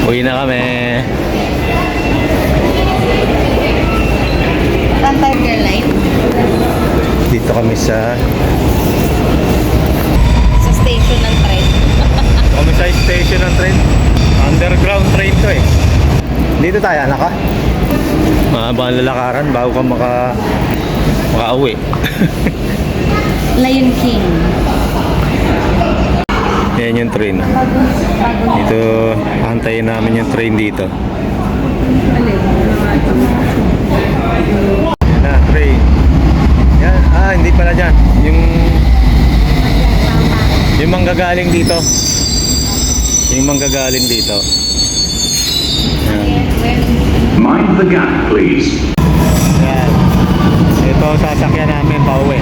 Uwi na kami. Tiger Line. Dito kami sa Station ng train. kami sa station ng train. Underground train to eh. Dito tayo, anak ka? Mahabang lalakaran bago ka makauwi. Lion King. Yan yung train. Dito, antayin namin yung train dito. Train. Yan, hindi pala dyan. Yung manggagaling dito. Yung manggagaling dito. Yan. Mind the gap, please. Yan. Ito sasakyan namin pauwi.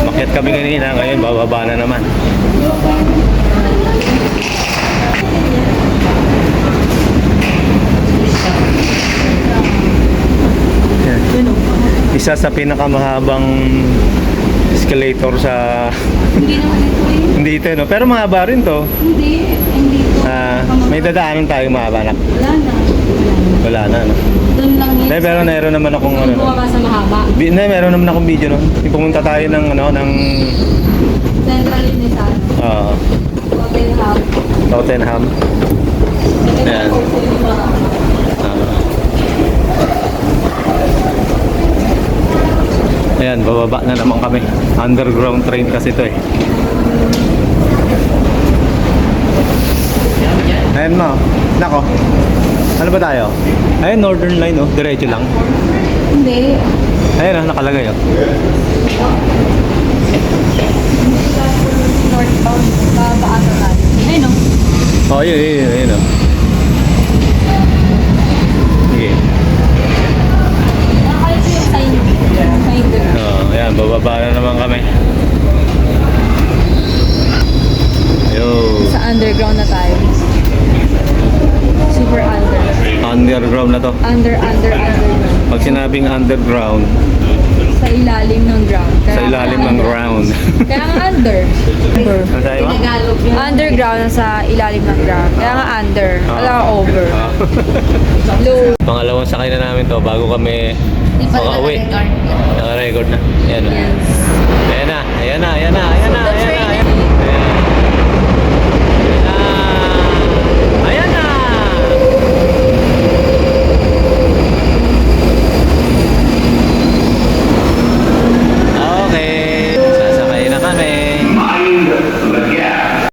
Makyat kami kanina, ngayon bababa na naman. Yan. Isa sa pinakamahabang escalator sa Hindi naman ito eh. hindi ito, no? Pero mahaba rin to. Hindi ito. May dadaanan tayo mahaba na. Wala na. Wala na, no? Doon lang yun. Pero meron naman akong ano. Buwa ka sa mahaba. Meron naman akong video no. Pumunta tayo ng Central Inisan. Tottenham. Tottenham. Ayan. Ayan, bababa na naman kami. Underground train kasi ito eh. Ayan mo. Nako. Ano ba tayo? Ayan, Northern Line oh. Diretso lang. Hindi. Ayan nakalagay oh. Northbound. Babaan na tayo. Ayun o. Oh, yun oh. Sige. Nakalit yung sign. Sign doon. Oh, ayan, bababa na naman kami. Yo. Sa underground na tayo. Super under. Underground na to. Underground. Pag sinabing underground, Sa ilalim ng ground. sa ilalim ng ground. Kaya nga under. Ano sabi mo? Underground sa ilalim ng ground. Kaya nga under. Wala ka over. Low. Pangalawang sakay na namin to bago kami makauwi. Naka-record na. Ayan na. Yes. Ayan na. Ayan na. Ayan na. Ayan na. Ayan na. Ayan.